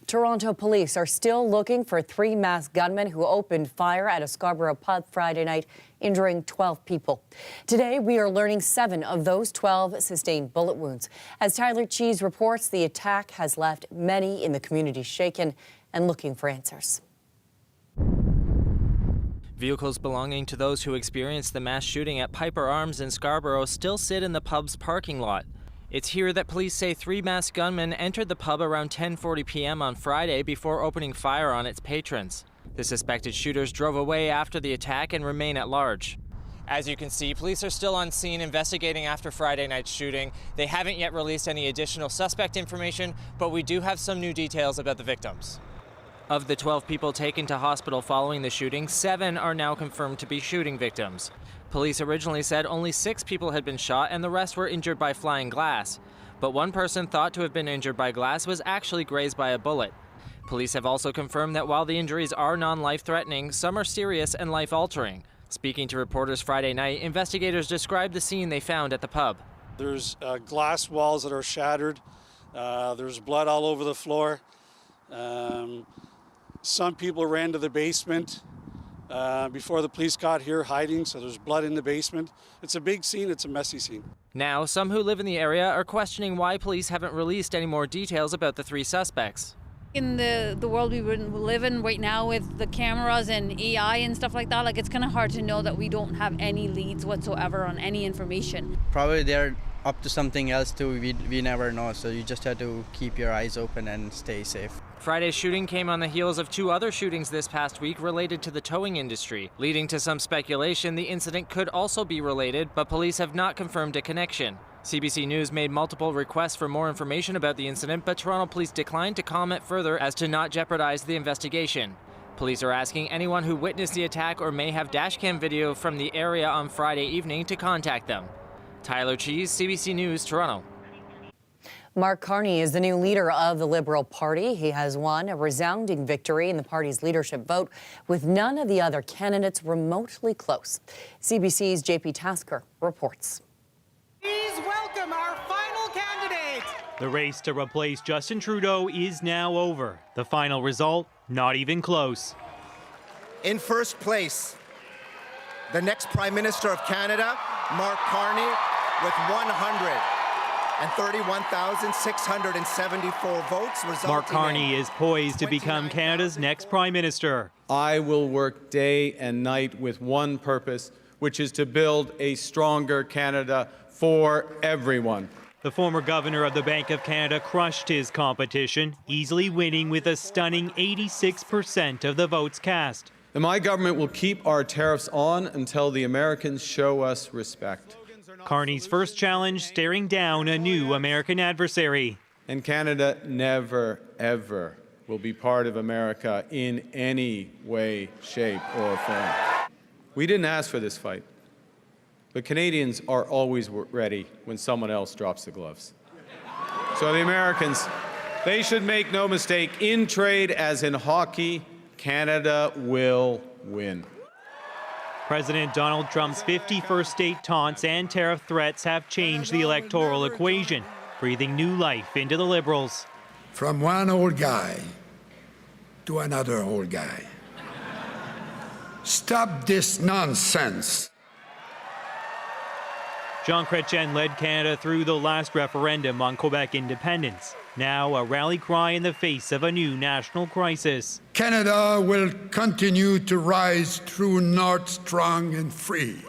Toronto police are still looking for 3 masked gunmen who opened fire at a Scarborough pub Friday night, injuring 12 people. Today, we are learning 7 of those 12 sustained bullet wounds. As Tyler Cheese reports, the attack has left many in the community shaken and looking for answers. Vehicles belonging to those who experienced the mass shooting at Piper Arms in Scarborough still sit in the pub's parking lot. It's here that police say 3 masked gunmen entered the pub around 10:40 p.m. on Friday before opening fire on its patrons. The suspected shooters drove away after the attack and remain at large. As you can see, police are still on scene investigating after Friday night's shooting. They haven't yet released any additional suspect information, but we do have some new details about the victims. Of the 12 people taken to hospital following the shooting, 7 are now confirmed to be shooting victims. Police originally said only 6 people had been shot and the rest were injured by flying glass. But one person thought to have been injured by glass was actually grazed by a bullet. Police have also confirmed that while the injuries are non-life-threatening, some are serious and life-altering. Speaking to reporters Friday night, investigators described the scene they found at the pub. There's glass walls that are shattered. There's blood all over the floor. Some people ran to the basement before the police got here, hiding, so there's blood in the basement. It's a big scene, it's a messy scene. Now, some who live in the area are questioning why police haven't released any more details about the 3 suspects. In the world we live in right now with the cameras and AI and stuff like that, it's kind of hard to know that we don't have any leads whatsoever on any information. Probably they're up to something else too, we never know, so you just have to keep your eyes open and stay safe. Friday's shooting came on the heels of 2 other shootings this past week related to the towing industry, leading to some speculation the incident could also be related, but police have not confirmed a connection. CBC News made multiple requests for more information about the incident, but Toronto police declined to comment further as to not jeopardize the investigation. Police are asking anyone who witnessed the attack or may have dashcam video from the area on Friday evening to contact them. Tyler Cheese, CBC News, Toronto. Mark Carney is the new leader of the Liberal Party. He has won a resounding victory in the party's leadership vote, with none of the other candidates remotely close. CBC's JP Tasker reports. Please welcome our final candidate. The race to replace Justin Trudeau is now over. The final result, not even close. In first place, the next Prime Minister of Canada, Mark Carney, with 131,674 votes. Mark Carney is poised to become Canada's next Prime Minister. I will work day and night with one purpose, which is to build a stronger Canada for everyone. The former governor of the Bank of Canada crushed his competition, easily winning with a stunning 86% of the votes cast. And my government will keep our tariffs on until the Americans show us respect. Carney's first challenge, staring down a new American adversary. And Canada never, ever will be part of America in any way, shape, or form. We didn't ask for this fight, but Canadians are always ready when someone else drops the gloves. So the Americans, they should make no mistake, in trade as in hockey, Canada will win. President Donald Trump's 51st state taunts and tariff threats have changed the electoral equation, breathing new life into the Liberals. From one old guy to another old guy. Stop this nonsense. Jean Chrétien led Canada through the last referendum on Quebec independence. Now a rally cry in the face of a new national crisis. Canada will continue to rise through north strong and free.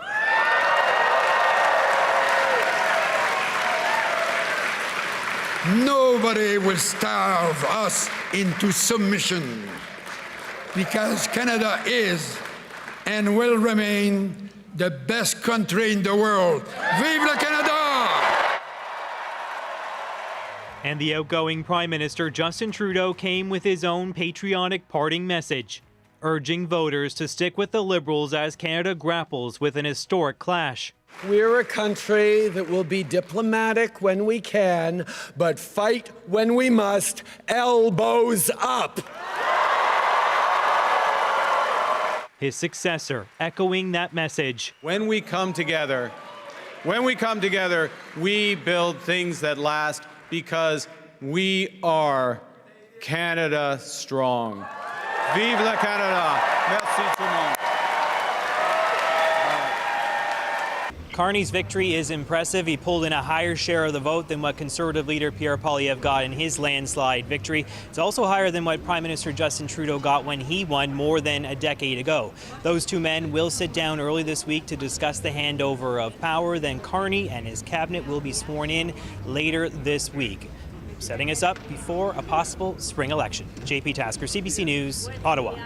Nobody will starve us into submission, because Canada is and will remain the best country in the world. Vive le Canada! And the outgoing Prime Minister Justin Trudeau came with his own patriotic parting message, urging voters to stick with the Liberals as Canada grapples with an historic clash. We're a country that will be diplomatic when we can, but fight when we must, elbows up. His successor echoing that message. When we come together, we build things that last, because we are Canada strong. Vive la Canada. Merci tout le monde. Carney's victory is impressive. He pulled in a higher share of the vote than what Conservative leader Pierre Poilievre got in his landslide victory. It's also higher than what Prime Minister Justin Trudeau got when he won more than a decade ago. Those two men will sit down early this week to discuss the handover of power. Then Carney and his cabinet will be sworn in later this week, setting us up before a possible spring election. JP Tasker, CBC News, Ottawa.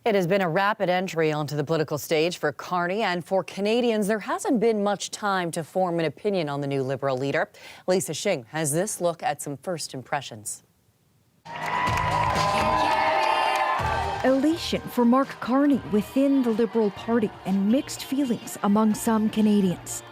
It has been a rapid entry onto the political stage for Carney, and for Canadians, there hasn't been much time to form an opinion on the new Liberal leader. Lisa Shing has this look at some first impressions. Elation for Mark Carney within the Liberal Party and mixed feelings among some Canadians.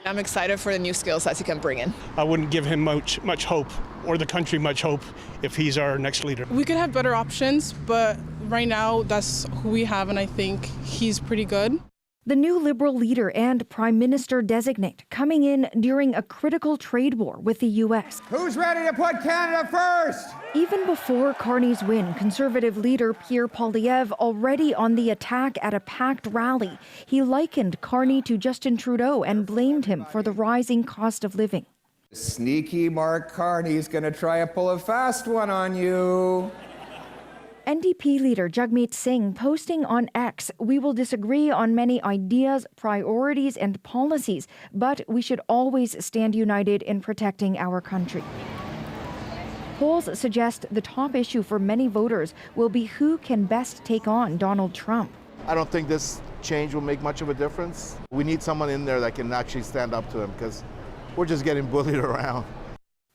I'm excited for the new skill sets he can bring in. I wouldn't give him much hope, or the country much hope, if he's our next leader. We could have better options, but right now that's who we have, and I think he's pretty good. The new Liberal leader and Prime Minister-designate coming in during a critical trade war with the U.S. Who's ready to put Canada first? Even before Carney's win, Conservative leader Pierre Poilievre already on the attack at a packed rally. He likened Carney to Justin Trudeau and blamed him for the rising cost of living. Sneaky Mark Carney's going to try to pull a fast one on you. NDP leader Jagmeet Singh posting on X, "We will disagree on many ideas, priorities and policies, but we should always stand united in protecting our country." Polls suggest the top issue for many voters will be who can best take on Donald Trump. I don't think this change will make much of a difference. We need someone in there that can actually stand up to him, because we're just getting bullied around.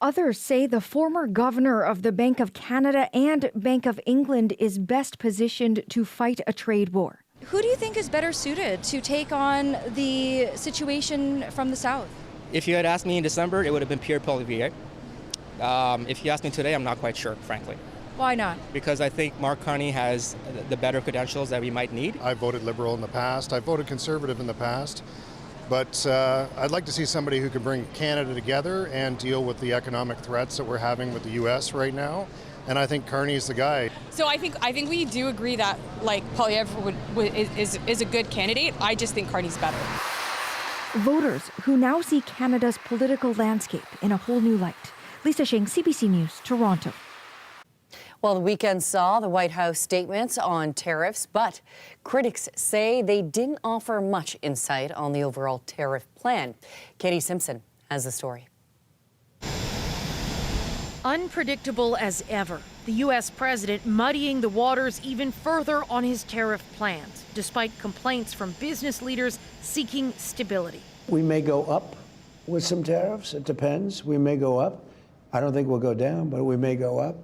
Others say the former governor of the Bank of Canada and Bank of England is best positioned to fight a trade war. Who do you think is better suited to take on the situation from the South? If you had asked me in December, it would have been Pierre Poilievre. If you ask me today, I'm not quite sure, frankly. Why not? Because I think Mark Carney has the better credentials that we might need. I voted Liberal in the past. I voted Conservative in the past. But I'd like to see somebody who can bring Canada together and deal with the economic threats that we're having with the U.S. right now. And I think Carney's the guy. So I think we do agree that Poilievre is a good candidate. I just think Carney's better. Voters who now see Canada's political landscape in a whole new light. Lisa Shing, CBC News, Toronto. Well, the weekend saw the White House statements on tariffs, but critics say they didn't offer much insight on the overall tariff plan. Katie Simpson has the story. Unpredictable as ever, the U.S. president muddying the waters even further on his tariff plans, despite complaints from business leaders seeking stability. We may go up with some tariffs. It depends. We may go up. I don't think we'll go down, but we may go up.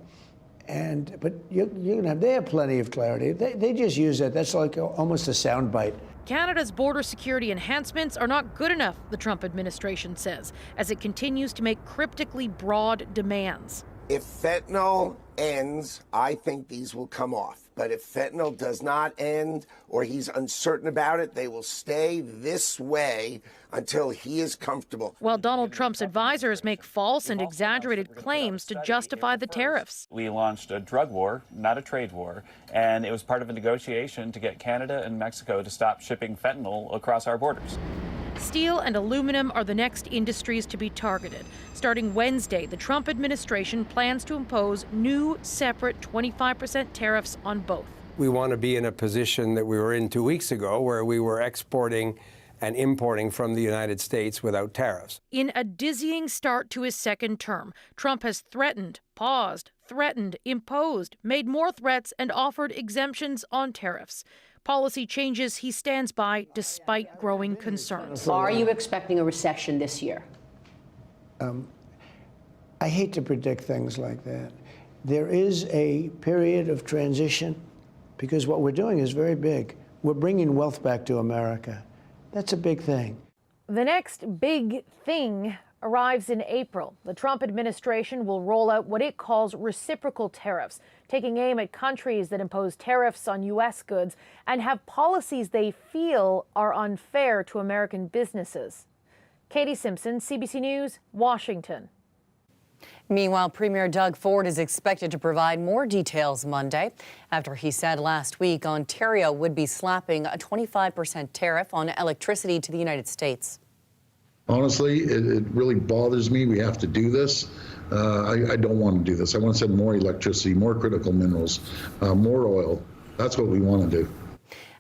But they have plenty of clarity. They just use it. That's like almost a soundbite. Canada's border security enhancements are not good enough, the Trump administration says, as it continues to make cryptically broad demands. If fentanyl ends, I think these will come off. But if fentanyl does not end, or he's uncertain about it, they will stay this way until he is comfortable. While Donald Trump's advisors make false and exaggerated claims to justify the tariffs. We launched a drug war, not a trade war, and it was part of a negotiation to get Canada and Mexico to stop shipping fentanyl across our borders. Steel and aluminum are the next industries to be targeted. Starting Wednesday, the Trump administration plans to impose new, separate 25% tariffs on both. We want to be in a position that we were in 2 weeks ago, where we were exporting and importing from the United States without tariffs. In a dizzying start to his second term, Trump has threatened, paused, threatened, imposed, made more threats, and offered exemptions on tariffs. Policy changes he stands by despite growing concerns. Are you expecting a recession this year? I hate to predict things like that. There is a period of transition because what we're doing is very big. We're bringing wealth back to America. That's a big thing. The next big thing arrives in April. The Trump administration will roll out what it calls reciprocal tariffs, taking aim at countries that impose tariffs on U.S. goods and have policies they feel are unfair to American businesses. Katie Simpson, CBC News, Washington. Meanwhile, Premier Doug Ford is expected to provide more details Monday after he said last week Ontario would be slapping a 25% tariff on electricity to the United States. Honestly, it really bothers me. We have to do this. I don't want to do this. I want to send more electricity, more critical minerals, more oil. That's what we want to do.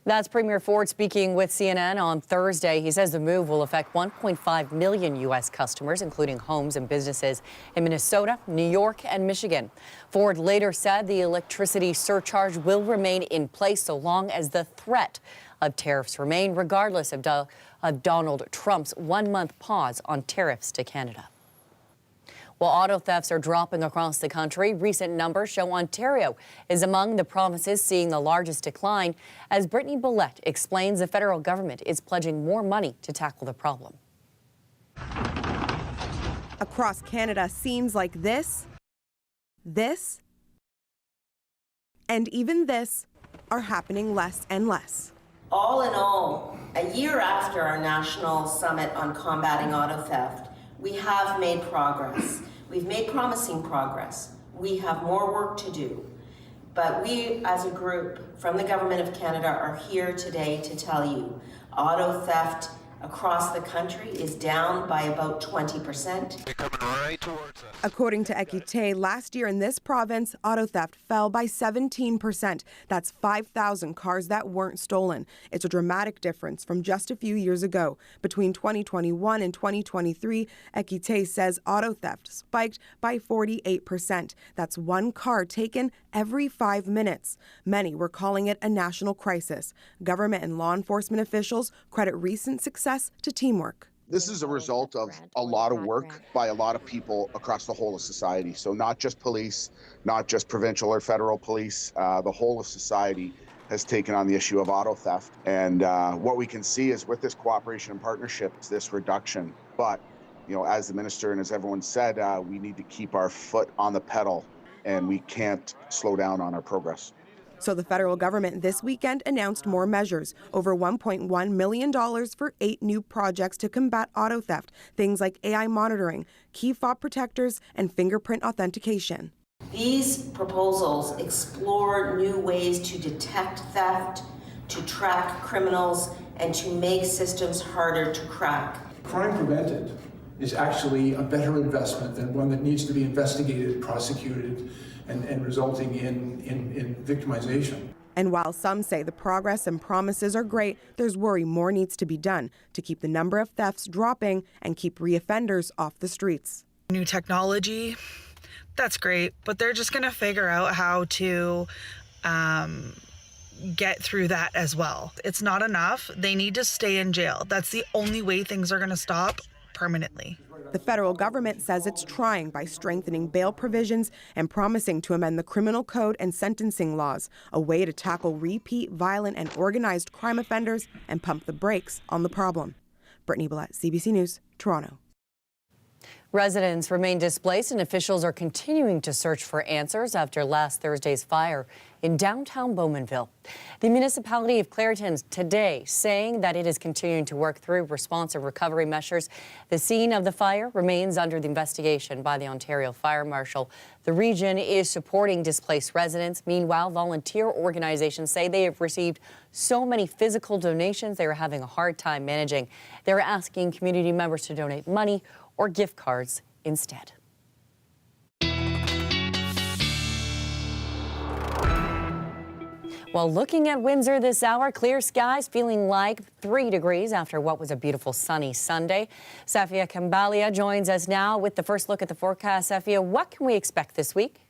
That's Premier Ford speaking with CNN on Thursday. He says the move will affect 1.5 million U.S. customers, including homes and businesses in Minnesota, New York, and Michigan. Ford later said the electricity surcharge will remain in place so long as the threat of tariffs remain, regardless of Donald Trump's one-month pause on tariffs to Canada. While auto thefts are dropping across the country, recent numbers show Ontario is among the provinces seeing the largest decline. As Brittany Billette explains, the federal government is pledging more money to tackle the problem. Across Canada, scenes like this, and even this are happening less and less. All in all, a year after our national summit on combating auto theft, we have made progress. We've made promising progress. We have more work to do. But we, as a group from the Government of Canada, are here today to tell you auto theft across the country is down by about 20%. They're coming right towards us. According to Equité, last year in this province, auto theft fell by 17%. That's 5,000 cars that weren't stolen. It's a dramatic difference from just a few years ago. Between 2021 and 2023, Equité says auto theft spiked by 48%. That's one car taken every 5 minutes. Many were calling it a national crisis. Government and law enforcement officials credit recent success to teamwork. This is a result of a lot of work by a lot of people across the whole of society. So not just police, not just provincial or federal police, the whole of society has taken on the issue of auto theft. And what we can see is with this cooperation and partnership, this reduction. But, you know, as the minister and as everyone said, we need to keep our foot on the pedal and we can't slow down on our progress. So the federal government this weekend announced more measures, over $1.1 million for 8 new projects to combat auto theft, things like AI monitoring, key fob protectors, and fingerprint authentication. These proposals explore new ways to detect theft, to track criminals, and to make systems harder to crack. Crime prevented is actually a better investment than one that needs to be investigated, prosecuted, and resulting in victimization. And while some say the progress and promises are great, there's worry more needs to be done to keep the number of thefts dropping and keep reoffenders off the streets. New technology, that's great, but they're just going to figure out how to get through that as well. It's not enough. They need to stay in jail. That's the only way things are going to stop permanently. The federal government says it's trying by strengthening bail provisions and promising to amend the criminal code and sentencing laws, a way to tackle repeat violent and organized crime offenders and pump the brakes on the problem. Brittany Billette, CBC News, Toronto. Residents remain displaced and officials are continuing to search for answers after last Thursday's fire in downtown Bowmanville. The municipality of Clairton's today saying that it is continuing to work through response and recovery measures. The scene of the fire remains under the investigation by the Ontario Fire Marshal. The region is supporting displaced residents. Meanwhile, volunteer organizations say they have received so many physical donations they are having a hard time managing. They're asking community members to donate money or gift cards instead. Well, looking at Windsor this hour, clear skies, feeling like 3 degrees after what was a beautiful sunny Sunday. Safia Kambalia joins us now with the first look at the forecast. Safia, what can we expect this week?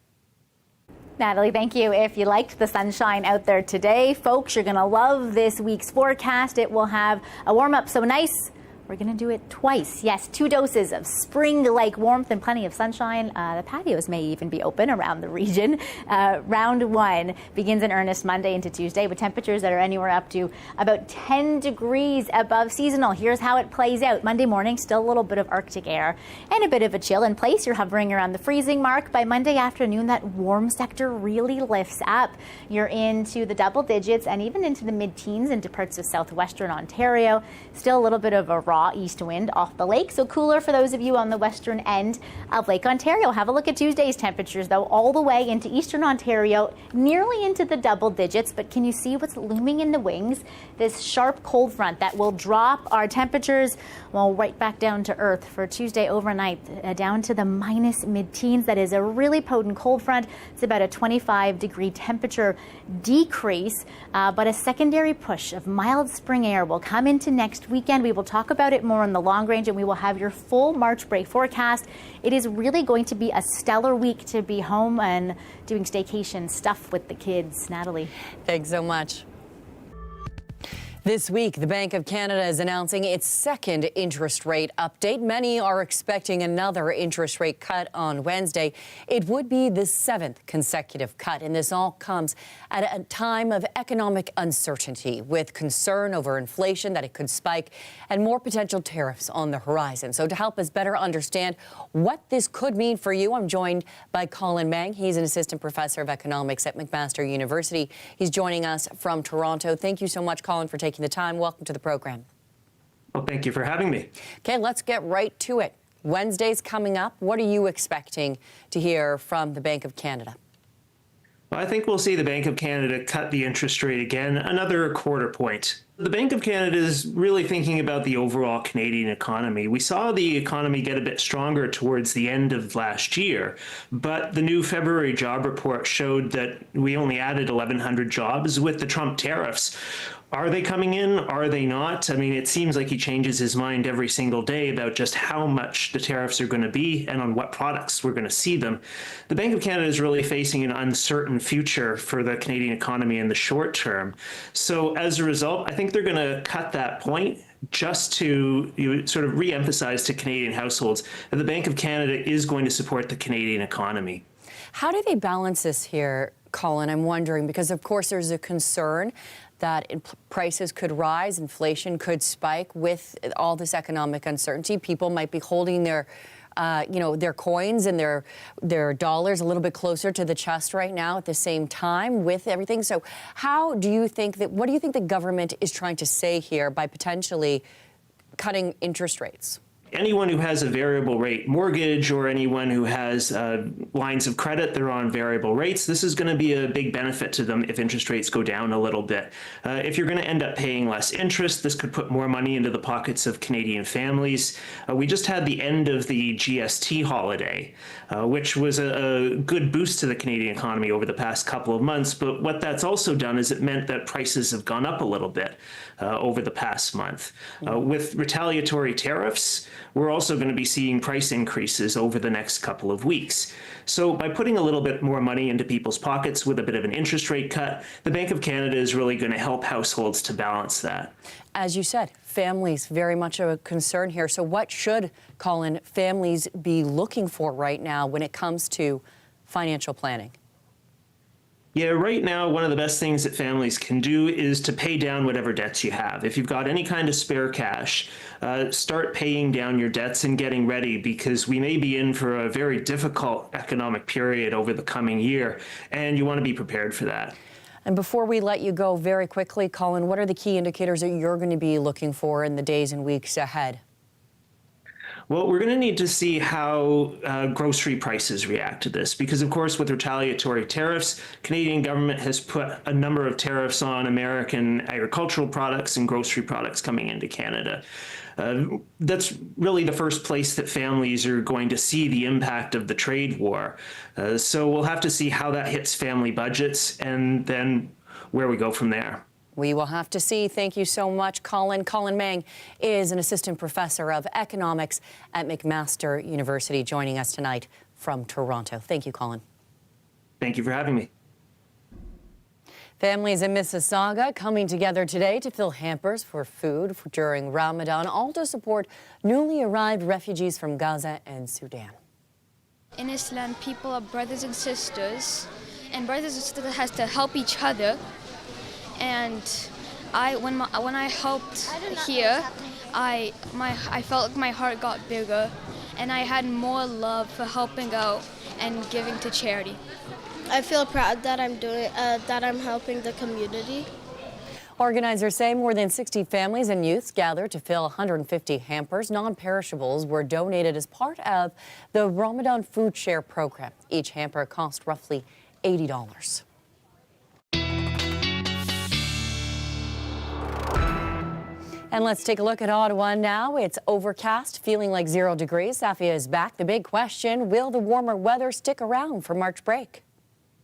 Natalie, thank you. If you liked the sunshine out there today, folks, you're going to love this week's forecast. It will have a warm up so nice. We're going to do it twice. Yes, 2 doses of spring-like warmth and plenty of sunshine. The patios may even be open around the region. Round 1 begins in earnest Monday into Tuesday with temperatures that are anywhere up to about 10 degrees above seasonal. Here's how it plays out. Monday morning, still a little bit of Arctic air and a bit of a chill in place. You're hovering around the freezing mark. By Monday afternoon, that warm sector really lifts up. You're into the double digits and even into the mid-teens into parts of southwestern Ontario. Still a little bit of a raw raw east wind off the lake, so cooler for those of you on the western end of Lake Ontario. Have a look at Tuesday's temperatures, though, all the way into eastern Ontario, nearly into the double digits. But can you see what's looming in the wings? This sharp cold front that will drop our temperatures, well, right back down to earth for Tuesday overnight, down to the minus mid-teens. That is a really potent cold front. It's about a 25-degree temperature decrease, but a secondary push of mild spring air will come into next weekend. We will talk about it more on the long range, and we will have your full March break forecast. It is really going to be a stellar week to be home and doing staycation stuff with the kids. Natalie. Thanks so much. This week, the Bank of Canada is announcing its second interest rate update. Many are expecting another interest rate cut on Wednesday. It would be the 7th consecutive cut, and this all comes at a time of economic uncertainty, with concern over inflation that it could spike and more potential tariffs on the horizon. So to help us better understand what this could mean for you, I'm joined by Colin Mang. He's an assistant professor of economics at McMaster University. He's joining us from Toronto. Thank you so much, Colin, for taking the time. Welcome to the program. Well, thank you for having me. Okay, let's get right to it. Wednesday's coming up. What are you expecting to hear from the Bank of Canada? Well, I think we'll see the Bank of Canada cut the interest rate again, another quarter point. The Bank of Canada is really thinking about the overall Canadian economy. We saw the economy get a bit stronger towards the end of last year, but the new February job report showed that we only added 1,100 jobs with the Trump tariffs. Are they coming in? Are they not? I mean, it seems like he changes his mind every single day about just how much the tariffs are going to be and on what products we're going to see them. The Bank of Canada is really facing an uncertain future for the Canadian economy in the short term. So as a result, I think they're going to cut that point just to sort of re-emphasize to Canadian households that the Bank of Canada is going to support the Canadian economy. How do they balance this here, Colin? I'm wondering, because of course there's a concern that prices could rise, inflation could spike with all this economic uncertainty. People might be holding their their coins and their dollars a little bit closer to the chest right now at the same time with everything. So what do you think the government is trying to say here by potentially cutting interest rates? Anyone who has a variable rate mortgage or anyone who has lines of credit, they're on variable rates. This is going to be a big benefit to them if interest rates go down a little bit. If you're going to end up paying less interest, this could put more money into the pockets of Canadian families. We just had the end of the GST holiday, which was a good boost to the Canadian economy over the past couple of months. But what that's also done is it meant that prices have gone up a little bit over the past month. With retaliatory tariffs, we're also going to be seeing price increases over the next couple of weeks. So by putting a little bit more money into people's pockets with a bit of an interest rate cut, the Bank of Canada is really going to help households to balance that. As you said, families very much a concern here. So what should, Colin, families be looking for right now when it comes to financial planning? Yeah, right now, one of the best things that families can do is to pay down whatever debts you have. If you've got any kind of spare cash, start paying down your debts and getting ready, because we may be in for a very difficult economic period over the coming year, and you want to be prepared for that. And before we let you go very quickly, Colin, what are the key indicators that you're going to be looking for in the days and weeks ahead? Well, we're going to need to see how grocery prices react to this, because, of course, with retaliatory tariffs, Canadian government has put a number of tariffs on American agricultural products and grocery products coming into Canada. That's really the first place that families are going to see the impact of the trade war. So we'll have to see how that hits family budgets and then where we go from there. We will have to see. Thank you so much, Colin. Colin Mang is an assistant professor of economics at McMaster University, joining us tonight from Toronto. Thank you, Colin. Thank you for having me. Families in Mississauga coming together today to fill hampers for food during Ramadan, all to support newly arrived refugees from Gaza and Sudan. In Islam, people are brothers and sisters, and brothers and sisters has to help each other. And when I helped here, I felt like my heart got bigger, and I had more love for helping out and giving to charity. I feel proud that I'm helping the community. Organizers say more than 60 families and youths gathered to fill 150 hampers. Non-perishables were donated as part of the Ramadan Food Share program. Each hamper cost roughly $80. And let's take a look at Ottawa now. It's overcast, feeling like 0 degrees. Safia is back. The big question, will the warmer weather stick around for March break?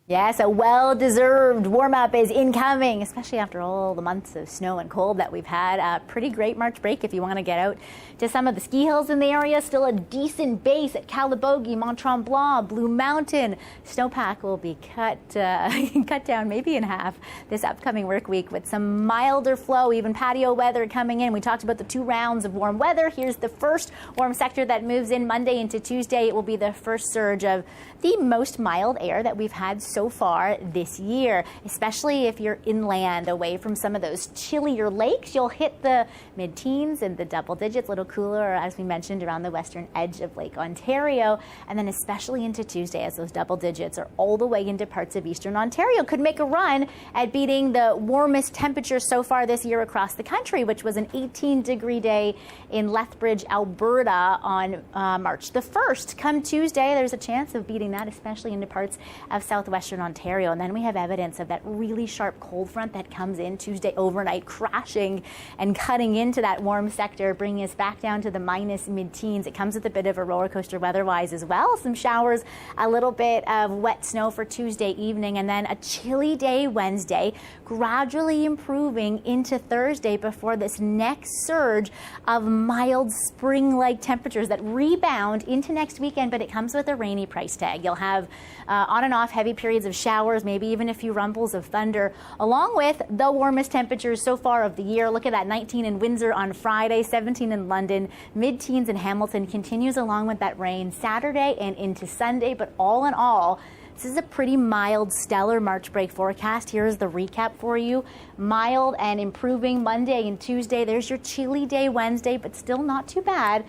Yes, a well-deserved warm-up is incoming, especially after all the months of snow and cold that we've had. A pretty great March break if you want to get out to some of the ski hills in the area. Still a decent base at Calabogie, Mont Tremblant, Blue Mountain. Snowpack will be cut down maybe in half this upcoming work week with some milder flow, even patio weather coming in. We talked about the 2 rounds of warm weather. Here's the first warm sector that moves in Monday into Tuesday. It will be the first surge of the most mild air that we've had so far this year, especially if you're inland away from some of those chillier lakes. You'll hit the mid-teens and the double digits, a little cooler, as we mentioned, around the western edge of Lake Ontario, and then especially into Tuesday as those double digits are all the way into parts of eastern Ontario. Could make a run at beating the warmest temperature so far this year across the country, which was an 18-degree day in Lethbridge, Alberta on March the 1st. Come Tuesday, there's a chance of beating that, especially into parts of southwestern Ontario. And then we have evidence of that really sharp cold front that comes in Tuesday overnight, crashing and cutting into that warm sector, bringing us back down to the minus mid-teens. It comes with a bit of a roller coaster weather-wise as well. Some showers, a little bit of wet snow for Tuesday evening, and then a chilly day Wednesday, gradually improving into Thursday before this next surge of mild spring-like temperatures that rebound into next weekend, but it comes with a rainy price tag. You'll have on and off heavy periods of showers, maybe even a few rumbles of thunder, along with the warmest temperatures so far of the year. Look at that, 19 in Windsor on Friday, 17 in London, mid-teens in Hamilton. Continues along with that rain Saturday and into Sunday, but all in all, this is a pretty mild, stellar March break forecast. Here's the recap for you. Mild and improving Monday and Tuesday. There's your chilly day Wednesday, but still not too bad.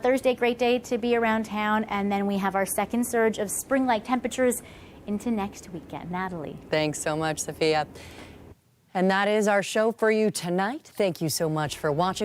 Thursday, great day to be around town. And then we have our second surge of spring-like temperatures into next weekend. Natalie. Thanks so much, Sophia. And that is our show for you tonight. Thank you so much for watching.